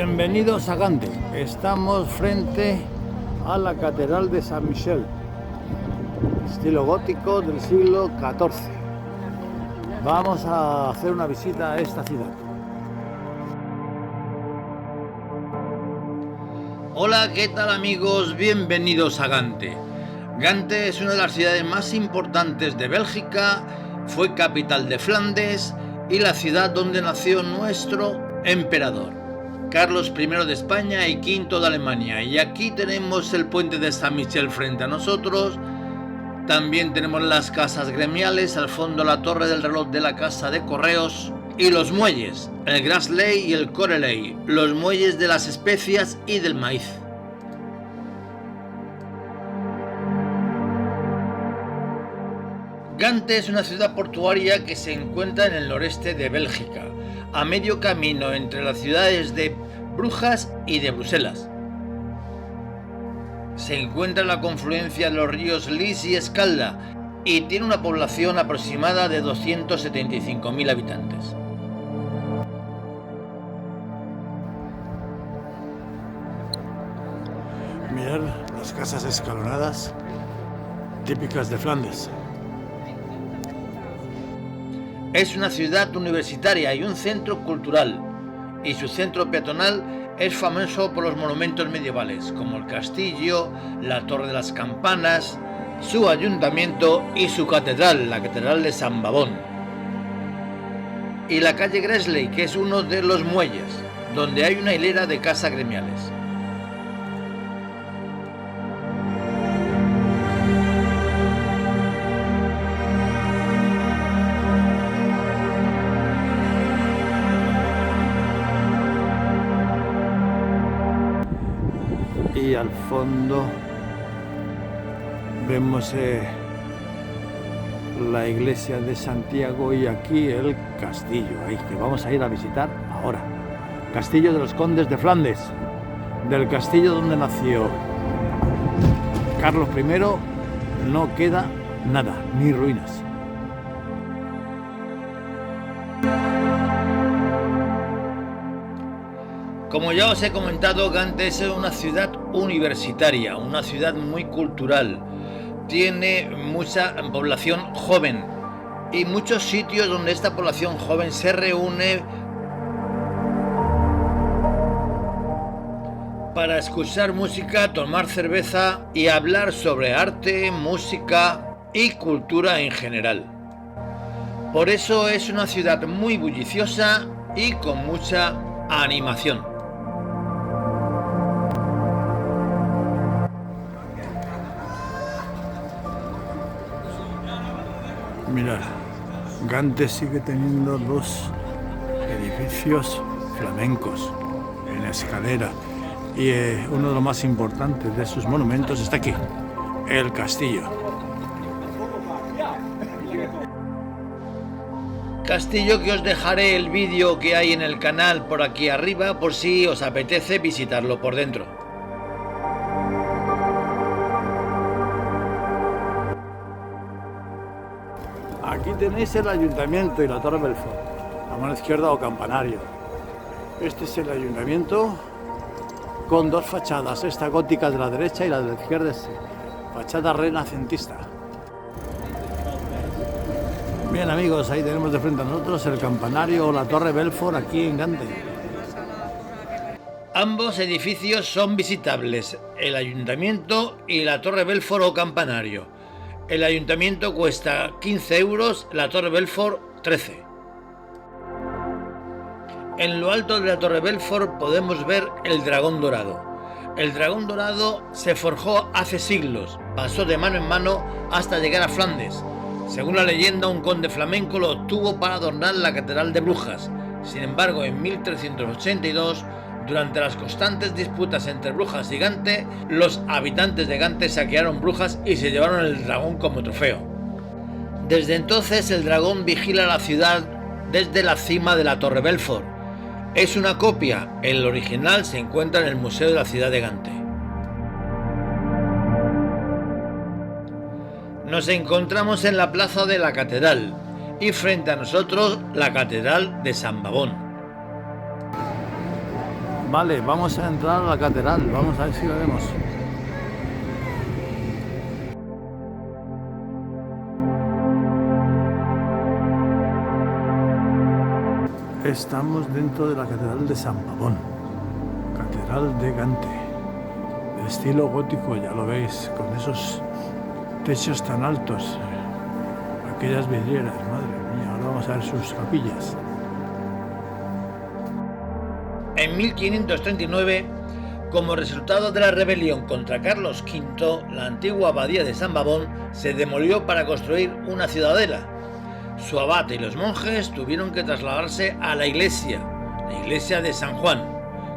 Bienvenidos a Gante. Estamos frente a la Catedral de San Michel, estilo gótico del siglo XIV. Vamos a hacer una visita a esta ciudad. Hola, ¿qué tal amigos? Bienvenidos a Gante. Gante es una de las ciudades más importantes de Bélgica, fue capital de Flandes y la ciudad donde nació nuestro emperador, Carlos I de España y V de Alemania. Y aquí tenemos el puente de San Michel frente a nosotros. También tenemos las casas gremiales, al fondo la torre del reloj de la casa de correos y los muelles, el Grasley y el Coreley, los muelles de las especias y del maíz. Gante es una ciudad portuaria que se encuentra en el noreste de Bélgica, a medio camino entre las ciudades de Brujas y de Bruselas. Se encuentra en la confluencia de los ríos Lys y Escalda y tiene una población aproximada de 275.000 habitantes. Mirad las casas escalonadas típicas de Flandes. Es una ciudad universitaria y un centro cultural, y su centro peatonal es famoso por los monumentos medievales, como el castillo, la torre de las campanas, su ayuntamiento y su catedral, la catedral de San Babón. Y la calle Grasley, que es uno de los muelles, donde hay una hilera de casas gremiales. Y al fondo vemos la iglesia de Santiago y aquí el castillo, que vamos a ir a visitar ahora. Castillo de los Condes de Flandes, del castillo donde nació Carlos I, no queda nada, ni ruinas. Como ya os he comentado, Gante es una ciudad universitaria, una ciudad muy cultural. Tiene mucha población joven y muchos sitios donde esta población joven se reúne para escuchar música, tomar cerveza y hablar sobre arte, música y cultura en general. Por eso es una ciudad muy bulliciosa y con mucha animación. Mirad, Gante sigue teniendo dos edificios flamencos en escalera y uno de los más importantes de sus monumentos está aquí, el castillo. Castillo que os dejaré el vídeo que hay en el canal por aquí arriba por si os apetece visitarlo por dentro. Aquí tenéis el ayuntamiento y la Torre Belfort, a mano izquierda o campanario. Este es el ayuntamiento con dos fachadas, esta gótica de la derecha y la de la izquierda es fachada renacentista. Bien amigos, ahí tenemos de frente a nosotros el campanario o la Torre Belfort aquí en Gante. Ambos edificios son visitables, el ayuntamiento y la Torre Belfort o campanario. El ayuntamiento cuesta 15 euros, la Torre Belfort 13. En lo alto de la Torre Belfort podemos ver el dragón dorado. El dragón dorado se forjó hace siglos, pasó de mano en mano hasta llegar a Flandes. Según la leyenda, un conde flamenco lo obtuvo para adornar la Catedral de Brujas. Sin embargo, en 1382, durante las constantes disputas entre Brujas y Gante, los habitantes de Gante saquearon Brujas y se llevaron el dragón como trofeo. Desde entonces el dragón vigila la ciudad desde la cima de la Torre Belfort. Es una copia, el original se encuentra en el Museo de la Ciudad de Gante. Nos encontramos en la plaza de la Catedral y frente a nosotros la Catedral de San Babón. Vale, vamos a entrar a la catedral, vamos a ver si lo vemos. Estamos dentro de la catedral de San Pabón, catedral de Gante, de estilo gótico, ya lo veis, con esos techos tan altos, aquellas vidrieras, madre mía. Ahora vamos a ver sus capillas. En 1539, como resultado de la rebelión contra Carlos V, la antigua abadía de San Pabón se demolió para construir una ciudadela. Su abate y los monjes tuvieron que trasladarse a la iglesia de San Juan,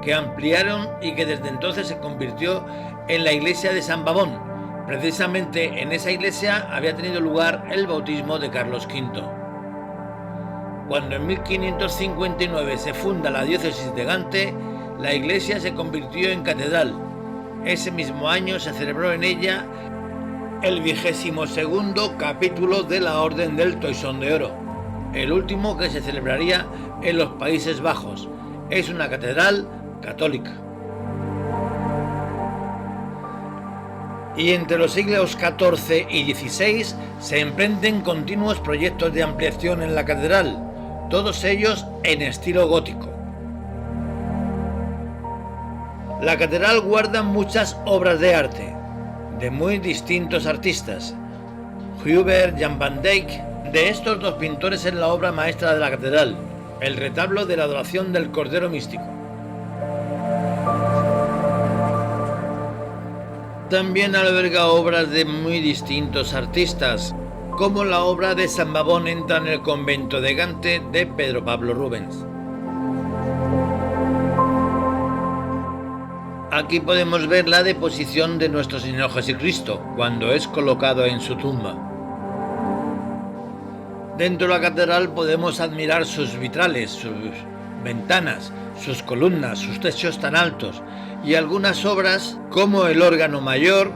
que ampliaron y que desde entonces se convirtió en la iglesia de San Pabón. Precisamente en esa iglesia había tenido lugar el bautismo de Carlos V. Cuando en 1559 se funda la diócesis de Gante, la iglesia se convirtió en catedral. Ese mismo año se celebró en ella el 22º capítulo de la Orden del Toisón de Oro, el último que se celebraría en los Países Bajos. Es una catedral católica. Y entre los siglos XIV y XVI se emprenden continuos proyectos de ampliación en la catedral, todos ellos en estilo gótico. La catedral guarda muchas obras de arte, de muy distintos artistas. Huber y Jan van Dyck, de estos dos pintores es la obra maestra de la catedral, el retablo de la adoración del Cordero Místico. También alberga obras de muy distintos artistas, como la obra de San Pabón entra en el convento de Gante de Pedro Pablo Rubens. Aquí podemos ver la deposición de nuestro Señor Jesucristo, cuando es colocado en su tumba. Dentro de la catedral podemos admirar sus vitrales, sus ventanas, sus columnas, sus techos tan altos y algunas obras como el órgano mayor,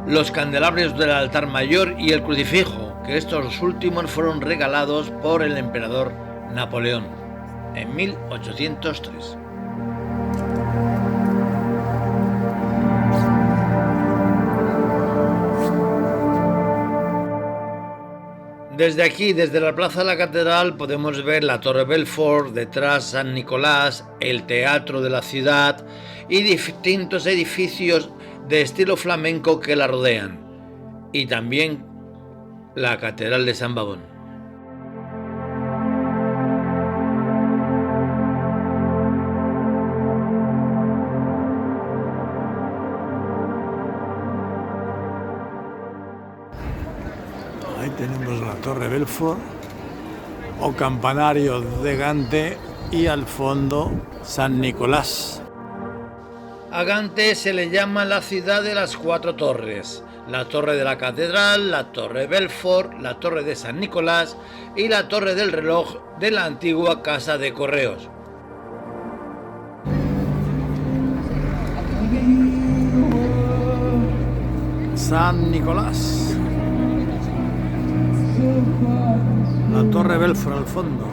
los candelabros del altar mayor y el crucifijo, que estos últimos fueron regalados por el emperador Napoleón en 1803. Desde aquí, desde la plaza de la catedral, podemos ver la Torre Belfort, detrás San Nicolás, el teatro de la ciudad y distintos edificios de estilo flamenco que la rodean, y también la catedral de San Pabón. Ahí tenemos la Torre Belfort o campanario de Gante y al fondo San Nicolás. A Gante se le llama la ciudad de las cuatro torres: la torre de la catedral, la torre Belfort, la torre de San Nicolás y la torre del reloj de la antigua casa de correos. San Nicolás. La Torre Belfort al fondo.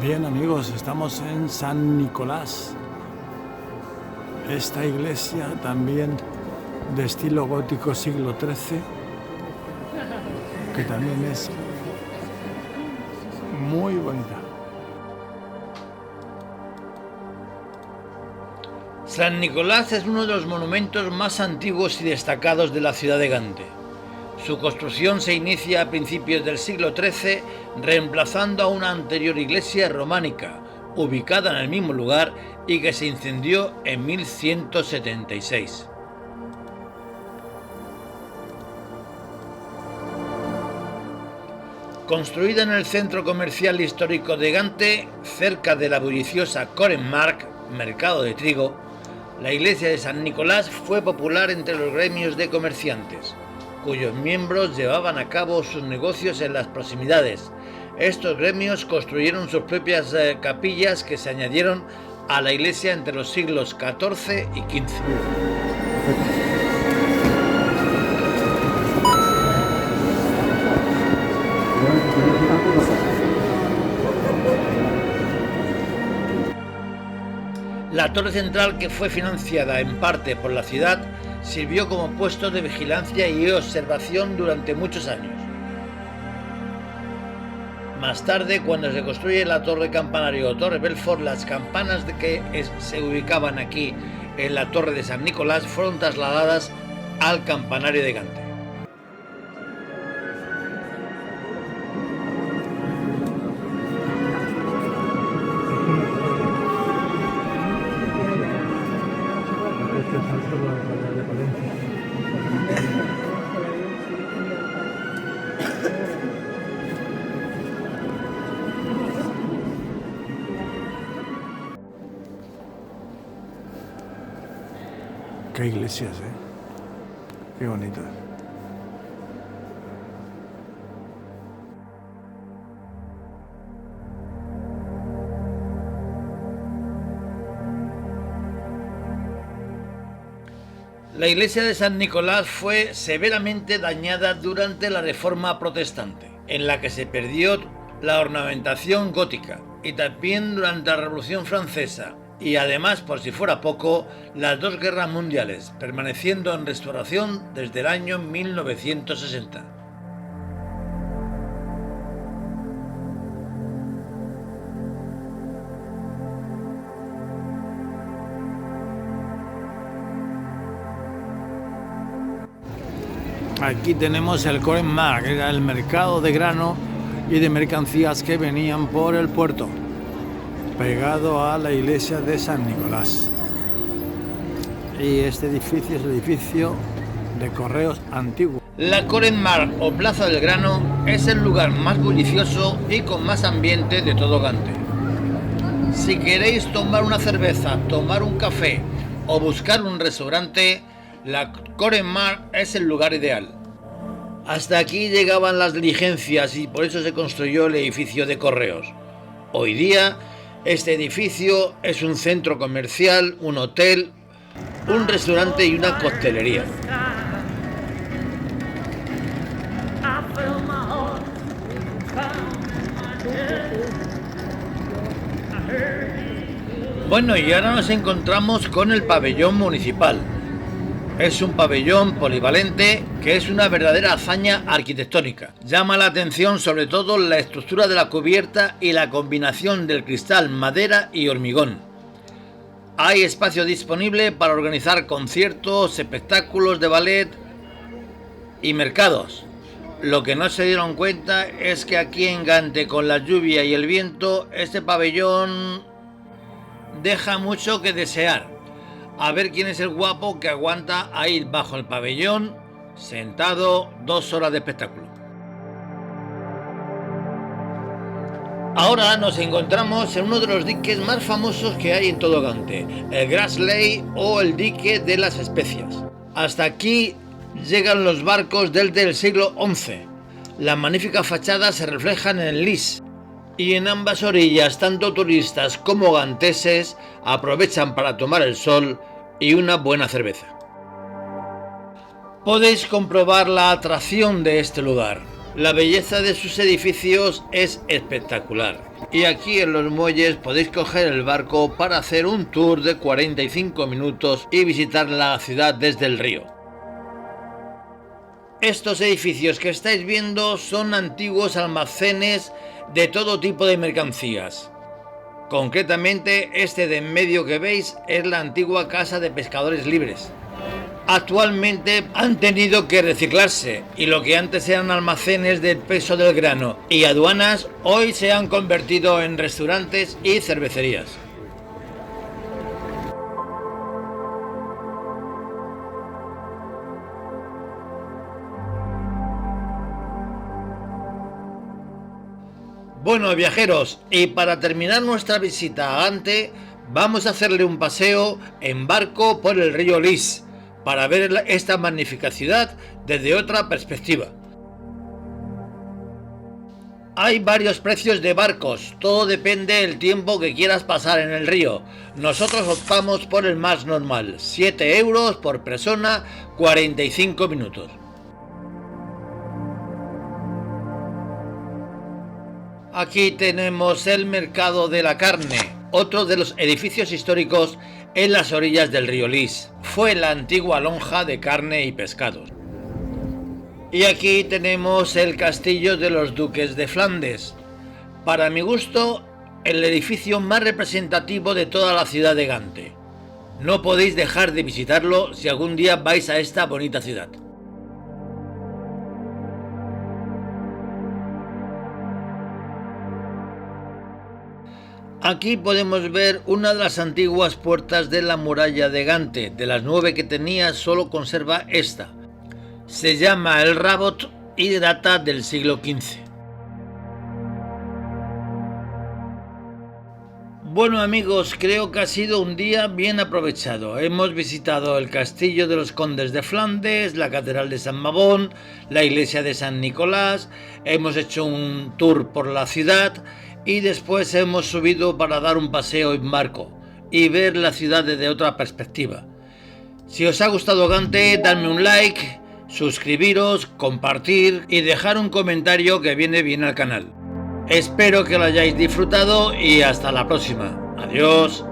Bien amigos, estamos en San Nicolás. Esta iglesia también de estilo gótico siglo XIII, que también es muy bonita. San Nicolás es uno de los monumentos más antiguos y destacados de la ciudad de Gante. Su construcción se inicia a principios del siglo XIII, reemplazando a una anterior iglesia románica, ubicada en el mismo lugar y que se incendió en 1176. Construida en el centro comercial histórico de Gante, cerca de la bulliciosa Korenmark, mercado de trigo, la iglesia de San Nicolás fue popular entre los gremios de comerciantes, cuyos miembros llevaban a cabo sus negocios en las proximidades. Estos gremios construyeron sus propias capillas que se añadieron a la iglesia entre los siglos XIV y XV. La torre central, que fue financiada en parte por la ciudad, sirvió como puesto de vigilancia y observación durante muchos años. Más tarde, cuando se construye la torre campanario o torre Belfort, las campanas que se ubicaban aquí en la torre de San Nicolás fueron trasladadas al campanario de Gante. Qué iglesias, qué bonitas. La iglesia de San Nicolás fue severamente dañada durante la Reforma Protestante, en la que se perdió la ornamentación gótica, y también durante la Revolución Francesa, y además, por si fuera poco, las dos guerras mundiales, permaneciendo en restauración desde el año 1960. Aquí tenemos el Coren Mar, que era el mercado de grano y de mercancías que venían por el puerto, pegado a la iglesia de San Nicolás. Y este edificio es el edificio de correos antiguo. La Coren Mar o Plaza del Grano es el lugar más bullicioso y con más ambiente de todo Gante. Si queréis tomar una cerveza, tomar un café o buscar un restaurante, la Coren Mar es el lugar ideal. Hasta aquí llegaban las diligencias y por eso se construyó el edificio de correos. Hoy día, este edificio es un centro comercial, un hotel, un restaurante y una coctelería. Bueno, y ahora nos encontramos con el pabellón municipal. Es un pabellón polivalente que es una verdadera hazaña arquitectónica. Llama la atención sobre todo la estructura de la cubierta y la combinación del cristal, madera y hormigón. Hay espacio disponible para organizar conciertos, espectáculos de ballet y mercados. Lo que no se dieron cuenta es que aquí en Gante, con la lluvia y el viento, este pabellón deja mucho que desear. A ver quién es el guapo que aguanta a ir bajo el pabellón, sentado 2 horas de espectáculo. Ahora nos encontramos en uno de los diques más famosos que hay en todo Gante, el Grassley o el dique de las especias. Hasta aquí llegan los barcos desde el siglo XI. Las magníficas fachadas se reflejan en el Lys, y en ambas orillas tanto turistas como ganteses aprovechan para tomar el sol y una buena cerveza. Podéis comprobar la atracción de este lugar. La belleza de sus edificios es espectacular. Y aquí en los muelles podéis coger el barco para hacer un tour de 45 minutos y visitar la ciudad desde el río. Estos edificios que estáis viendo son antiguos almacenes de todo tipo de mercancías. Concretamente, este de en medio que veis es la antigua casa de pescadores libres. Actualmente han tenido que reciclarse y lo que antes eran almacenes del peso del grano y aduanas, hoy se han convertido en restaurantes y cervecerías. Bueno, viajeros, y para terminar nuestra visita a Gante, vamos a hacerle un paseo en barco por el río Lys, para ver esta magnífica ciudad desde otra perspectiva. Hay varios precios de barcos, todo depende del tiempo que quieras pasar en el río. Nosotros optamos por el más normal, 7 euros por persona, 45 minutos. Aquí tenemos el mercado de la carne. otro de los edificios históricos en las orillas del río Lys. Fue la antigua lonja de carne y pescados. Y aquí tenemos el castillo de los duques de Flandes. Para mi gusto, el edificio más representativo de toda la ciudad de Gante. No podéis dejar de visitarlo si algún día vais a esta bonita ciudad. Aquí podemos ver una de las antiguas puertas de la muralla de Gante. De las 9 que tenía, solo conserva esta. Se llama el Rabot y data del siglo XV. Bueno amigos, creo que ha sido un día bien aprovechado. Hemos visitado el castillo de los condes de Flandes, la catedral de San Mabón, la iglesia de San Nicolás, hemos hecho un tour por la ciudad y después hemos subido para dar un paseo en barco y ver la ciudad desde otra perspectiva. Si os ha gustado Gante, dadme un like, suscribiros, compartir y dejar un comentario que viene bien al canal. Espero que lo hayáis disfrutado y hasta la próxima. Adiós.